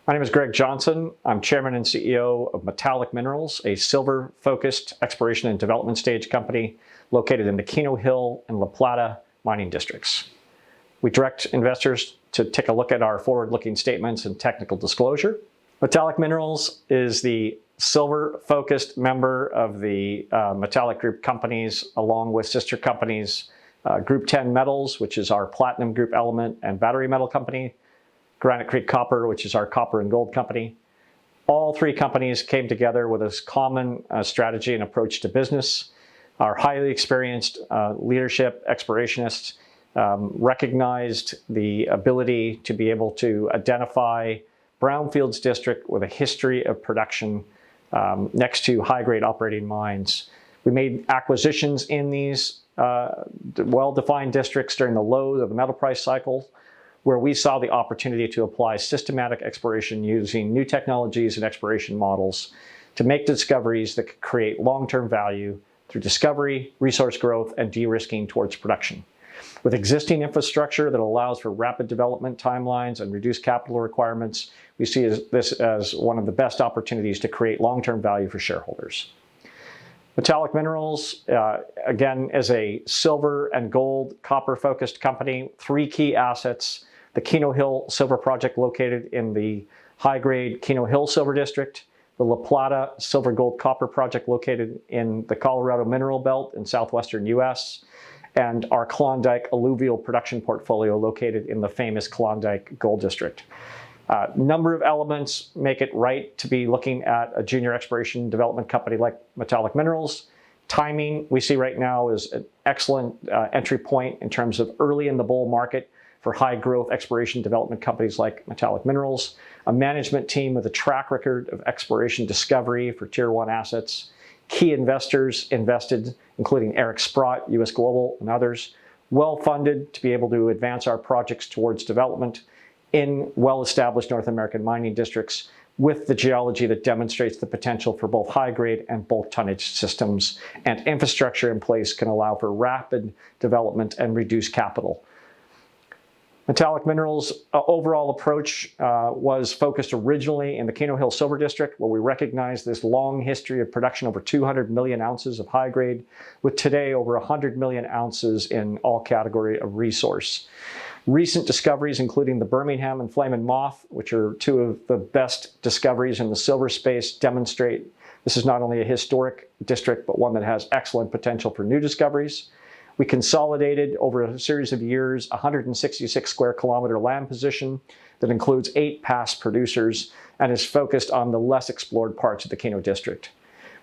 My name is Greg Johnson. I'm Chairman and CEO of Metallic Minerals, a silver-focused exploration and development stage company located in the Kino Hill and La Plata mining districts. We direct investors to take a look at our forward-looking statements and technical disclosure. Metallic Minerals is the silver-focused member of the Metallic Group companies, along with sister companies, Group 10 Metals, which is our platinum group element and battery metal company, Granite Creek Copper, which is our copper and gold company. All three companies came together with a common strategy and approach to business. Our highly experienced leadership explorationists recognized the ability to be able to identify brownfields district with a history of production next to high-grade operating mines. We made acquisitions in these well-defined districts during the low of the metal price cycle, where we saw the opportunity to apply systematic exploration using new technologies and exploration models to make discoveries that could create long-term value through discovery, resource growth, and de-risking towards production. With existing infrastructure that allows for rapid development timelines and reduced capital requirements, we see this as one of the best opportunities to create long-term value for shareholders. Metallic Minerals, again, is a silver and gold copper-focused company. Three key assets: the Kino Hill Silver Project located in the high-grade Kino Hill Silver District, the La Plata Silver Gold Copper Project located in the Colorado Mineral Belt in southwestern US, and our Klondike alluvial production portfolio located in the famous Klondike Gold District. Number of elements make it right to be looking at a junior exploration development company like Metallic Minerals. Timing, we see right now, is an excellent entry point in terms of early in the bull market for high growth exploration development companies like Metallic Minerals. A management team with a track record of exploration discovery for tier 1 assets. Key investors invested, including Eric Sprott, US Global, and others. Well funded to be able to advance our projects towards development in well-established North American mining districts with the geology that demonstrates the potential for both high-grade and bulk tonnage systems, and infrastructure in place can allow for rapid development and reduced capital. Metallic Minerals' overall approach was focused originally in the Kino Hill Silver District, where we recognize this long history of production, over 200 million ounces of high grade, with today over 100 million ounces in all category of resource. Recent discoveries, including the Birmingham and Flame and Moth, which are two of the best discoveries in the silver space, demonstrate this is not only a historic district, but one that has excellent potential for new discoveries. We consolidated over a series of years 166 square kilometer land position that includes 8 past producers and is focused on the less explored parts of the Kino district.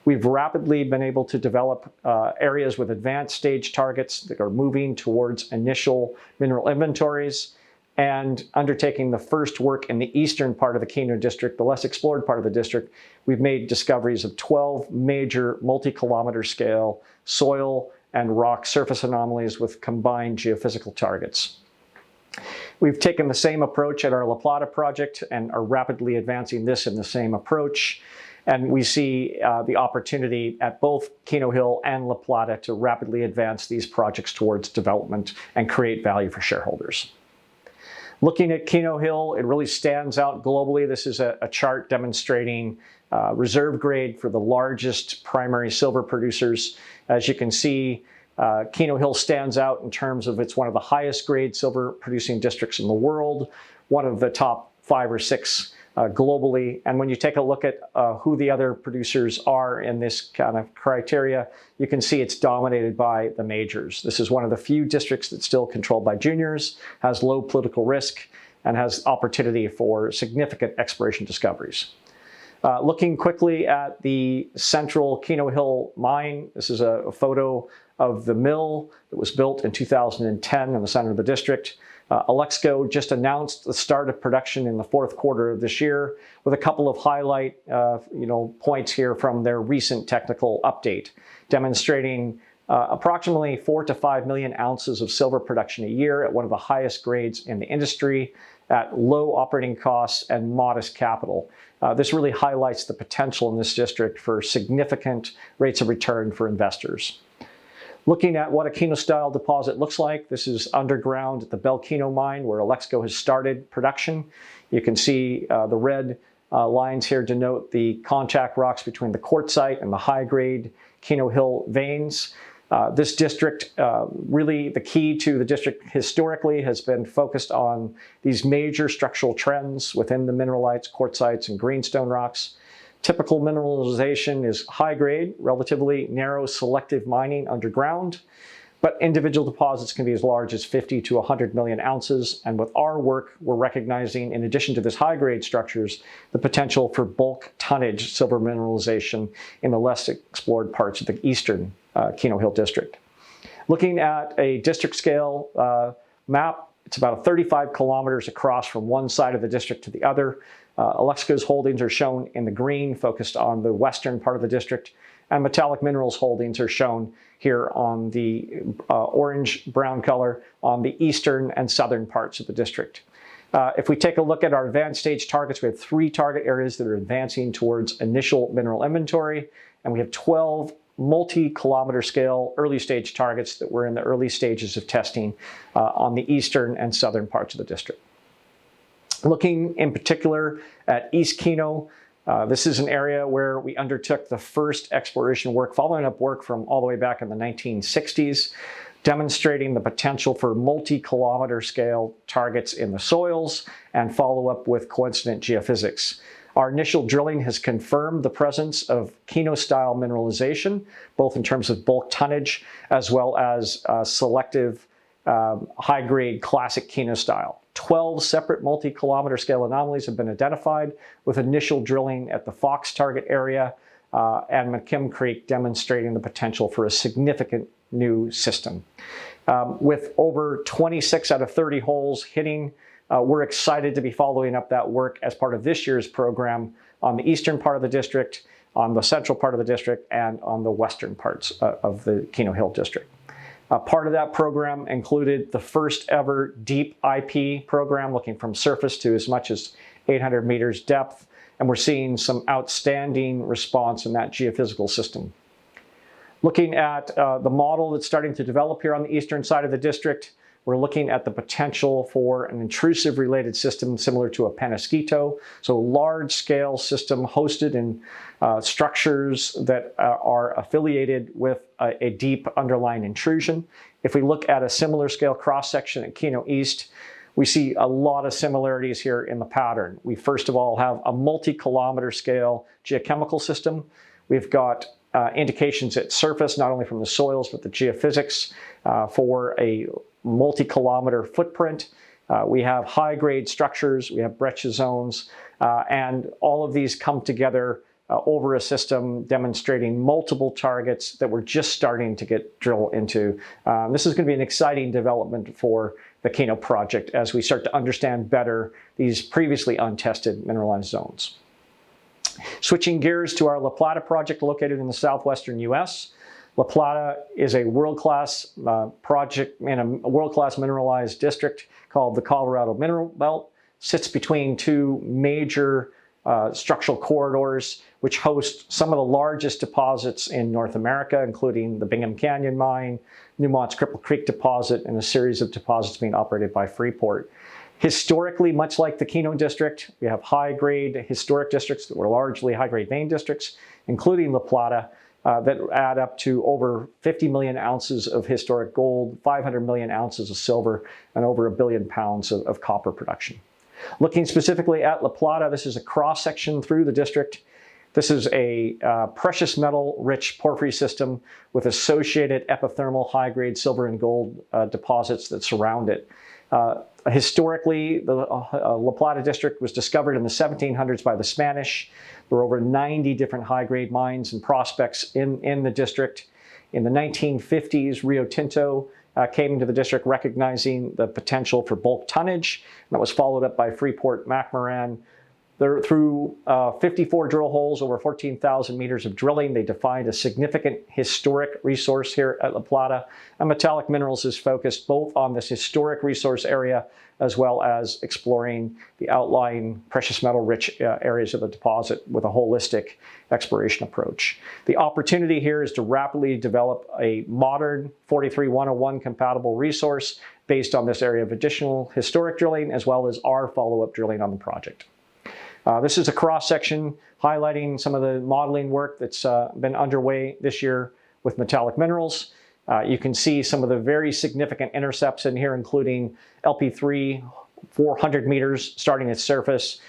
We've rapidly been able to develop areas with advanced stage targets that are moving towards initial mineral inventories and undertaking the first work in the eastern part of the Kino district, the less explored part of the district. We've made discoveries of 12 major multi-kilometer scale soil and rock surface anomalies with combined geophysical targets. We've taken the same approach at our La Plata project and are rapidly advancing this in the same approach. And we see the opportunity at both Kino Hill and La Plata to rapidly advance these projects towards development and create value for shareholders. Looking at Kino Hill, it really stands out globally. This is a chart demonstrating reserve grade for the largest primary silver producers. As you can see, Kino Hill stands out in terms of it's one of the highest grade silver producing districts in the world, one of the top 5 or 6 globally. And when you take a look at who the other producers are in this kind of criteria, you can see it's dominated by the majors. This is one of the few districts that's still controlled by juniors, has low political risk, and has opportunity for significant exploration discoveries. Looking quickly at the central Kino Hill mine, this is a photo of the mill that was built in 2010 in the center of the district. Alexco just announced the start of production in the 4th quarter of this year, with a couple of highlight points here from their recent technical update, demonstrating approximately 4 to 5 million ounces of silver production a year at one of the highest grades in the industry, at low operating costs and modest capital. This really highlights the potential in this district for significant rates of return for investors. Looking at what a Kino-Style deposit looks like, this is underground at the Belkino mine where Alexco has started production. You can see the red lines here denote the contact rocks between the quartzite and the high-grade Kino Hill veins. This district, really the key to the district historically has been focused on these major structural trends within the mineralites, quartzites, and greenstone rocks. Typical mineralization is high grade, relatively narrow selective mining underground, but individual deposits can be as large as 50 to 100 million ounces. And with our work, we're recognizing, in addition to this high grade structures, the potential for bulk tonnage silver mineralization in the less explored parts of the eastern Kino Hill district. Looking at a district scale map, it's about 35 kilometers across from one side of the district to the other. Alexco's holdings are shown in the green, focused on the western part of the district, and Metallic Minerals holdings are shown here on the orange-brown color on the eastern and southern parts of the district. If we take a look at our advanced stage targets, we have 3 target areas that are advancing towards initial mineral inventory, and we have 12 multi-kilometer scale early stage targets that we're in the early stages of testing on the eastern and southern parts of the district. Looking in particular at East Kino, this is an area where we undertook the first exploration work, following up work from all the way back in the 1960s, demonstrating the potential for multi-kilometer scale targets in the soils and follow up with coincident geophysics. Our initial drilling has confirmed the presence of Kino-style mineralization, both in terms of bulk tonnage as well as selective high-grade classic Kino-style. 12 separate multi-kilometer scale anomalies have been identified, with initial drilling at the Fox target area and McKim Creek demonstrating the potential for a significant new system. With over 26 out of 30 holes hitting, we're excited to be following up that work as part of this year's program on the eastern part of the district, on the central part of the district, and on the western parts of the Kino Hill district. Part of that program included the first ever deep IP program, looking from surface to as much as 800 meters depth, and we're seeing some outstanding response in that geophysical system. Looking at the model that's starting to develop here on the eastern side of the district, we're looking at the potential for an intrusive related system similar to a penasquito, so large-scale system hosted in structures that are affiliated with a deep underlying intrusion. If we look at a similar scale cross-section at Kino East, we see a lot of similarities here in the pattern. We first of all have a multi-kilometer scale geochemical system. We've got indications at surface, not only from the soils, but the geophysics for a multi-kilometer footprint. We have high-grade structures, we have breccia zones, and all of these come together over a system demonstrating multiple targets that we're just starting to get drilled into. This is going to be an exciting development for the Kino project as we start to understand better these previously untested mineralized zones. Switching gears to our La Plata project located in the southwestern US. La Plata is a world-class project in a world-class mineralized district called the Colorado Mineral Belt. Sits between 2 major structural corridors, which host some of the largest deposits in North America, including the Bingham Canyon Mine, Newmont's Cripple Creek deposit, and a series of deposits being operated by Freeport. Historically, much like the Kino District, we have high-grade historic districts that were largely high-grade vein districts, including La Plata, that add up to over 50 million ounces of historic gold, 500 million ounces of silver, and over 1 billion pounds of copper production. Looking specifically at La Plata, this is a cross-section through the district. This is a precious metal-rich porphyry system with associated epithermal high-grade silver and gold deposits that surround it. Historically, the La Plata district was discovered in the 1700s by the Spanish. There were over 90 different high-grade mines and prospects in the district. In the 1950s, Rio Tinto came into the district recognizing the potential for bulk tonnage. That was followed up by Freeport-McMoRan. Through 54 drill holes, over 14,000 meters of drilling, they defined a significant historic resource here at La Plata. And Metallic Minerals is focused both on this historic resource area as well as exploring the outlying precious metal-rich areas of the deposit with a holistic exploration approach. The opportunity here is to rapidly develop a modern 43101 compatible resource based on this area of additional historic drilling as well as our follow-up drilling on the project. This is a cross-section highlighting some of the modeling work that's been underway this year with Metallic Minerals. You can see some of the very significant intercepts in here, including LP3, 400 meters starting at surface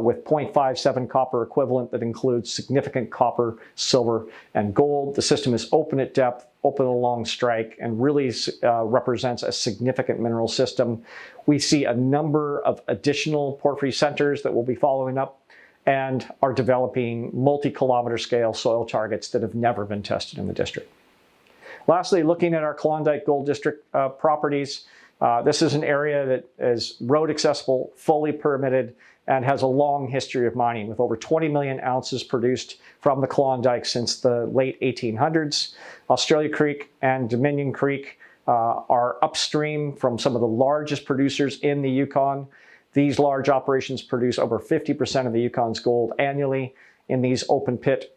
with 0.57 copper equivalent that includes significant copper, silver, and gold. The system is open at depth, open along strike, and really represents a significant mineral system. We see a number of additional porphyry centers that we'll be following up and are developing multi-kilometer scale soil targets that have never been tested in the district. Lastly, looking at our Klondike Gold District properties, this is an area that is road accessible, fully permitted, and has a long history of mining with over 20 million ounces produced from the Klondike since the late 1800s. Australia Creek and Dominion Creek are upstream from some of the largest producers in the Yukon. These large operations produce over 50% of the Yukon's gold annually in these open pit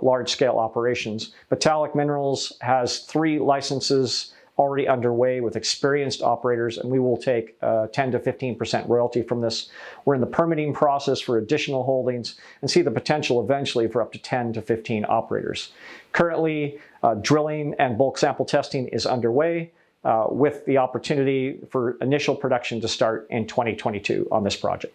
large-scale operations. Metallic Minerals has 3 licenses already underway with experienced operators, and we will take 10 to 15% royalty from this. We're in the permitting process for additional holdings and see the potential eventually for up to 10 to 15 operators. Currently, drilling and bulk sample testing is underway with the opportunity for initial production to start in 2022 on this project.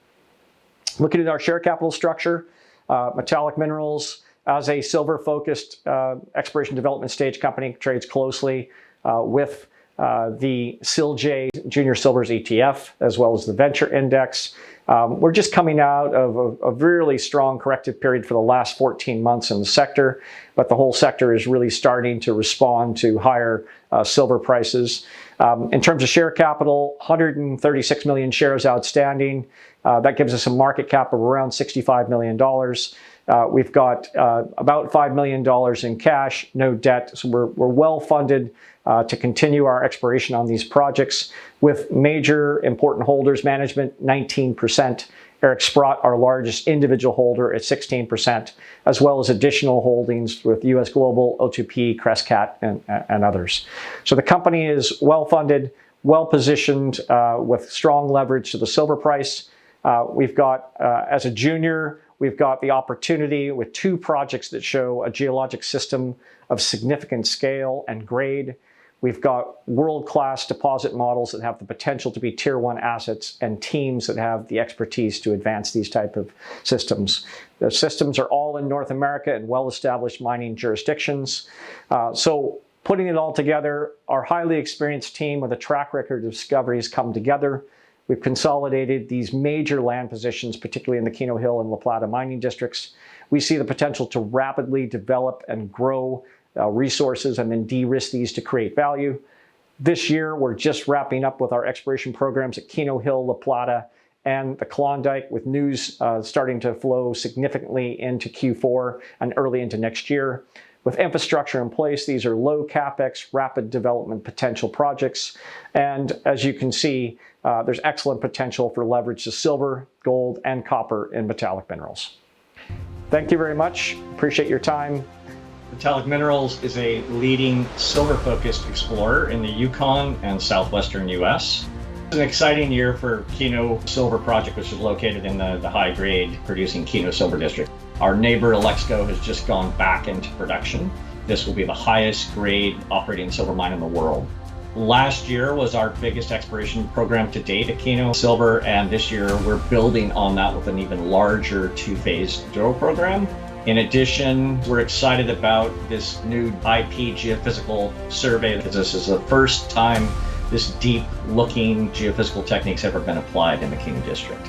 Looking at our share capital structure, Metallic Minerals, as a silver-focused exploration development stage company, trades closely with the SILJ Junior Silvers ETF, as well as the Venture Index. We're just coming out of a really strong corrective period for the last 14 months in the sector, but the whole sector is really starting to respond to higher silver prices. In terms of share capital, 136 million shares outstanding. That gives us a market cap of around $65 million. We've got about $5 million in cash, no debt, so we're well funded to continue our exploration on these projects with major important holders, management 19%, Eric Sprott, our largest individual holder at 16%, as well as additional holdings with US Global, O2P, Crescat, and others. So the company is well funded, well positioned with strong leverage to the silver price. We've got, as a junior, we've got the opportunity with 2 projects that show a geologic system of significant scale and grade. We've got world-class deposit models that have the potential to be tier 1 assets and teams that have the expertise to advance these type of systems. The systems are all in North America and well-established mining jurisdictions. So putting it all together, our highly experienced team with a track record of discoveries come together. We've consolidated these major land positions, particularly in the Kino Hill and La Plata mining districts. We see the potential to rapidly develop and grow resources and then de-risk these to create value. This year, we're just wrapping up with our exploration programs at Kino Hill, La Plata, and the Klondike, with news starting to flow significantly into Q4 and early into next year. With infrastructure in place, these are low capex, rapid development potential projects. And as you can see, there's excellent potential for leverage to silver, gold, and copper in Metallic Minerals. Thank you very much. Appreciate your time. Metallic Minerals is a leading silver-focused explorer in the Yukon and southwestern U.S. It's an exciting year for Kino Silver Project, which is located in the high-grade producing Kino-Silver District. Our neighbor, Alexco, has just gone back into production. This will be the highest grade operating silver mine in the world. Last year was our biggest exploration program to date at Kino Silver, and this year we're building on that with an even larger two-phase drill program. In addition, we're excited about this new IP Geophysical Survey, because this is the first time this deep-looking geophysical technique's ever been applied in the Kino District.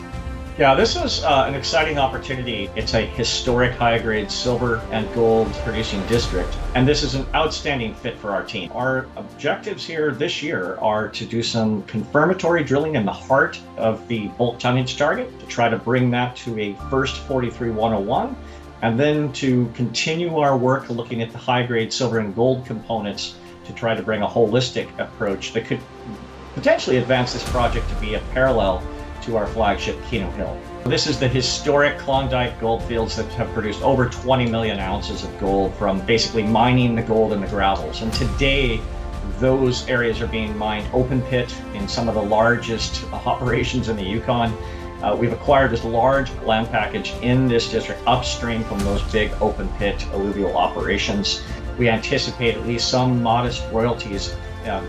Yeah, this is an exciting opportunity. It's a historic high-grade silver and gold producing district, and this is an outstanding fit for our team. Our objectives here this year are to do some confirmatory drilling in the heart of the bulk tonnage target to try to bring that to a first 43-101, and then to continue our work looking at the high-grade silver and gold components to try to bring a holistic approach that could potentially advance this project to be a parallel to our flagship Kino Hill. This is the historic Klondike gold fields that have produced over 20 million ounces of gold from basically mining the gold in the gravels. And today, those areas are being mined open pit in some of the largest operations in the Yukon. We've acquired this large land package in this district upstream from those big open pit alluvial operations. We anticipate at least some modest royalties.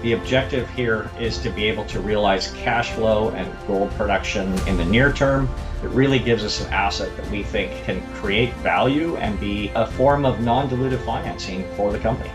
The objective here is to be able to realize cash flow and gold production in the near term. It really gives us an asset that we think can create value and be a form of non-dilutive financing for the company.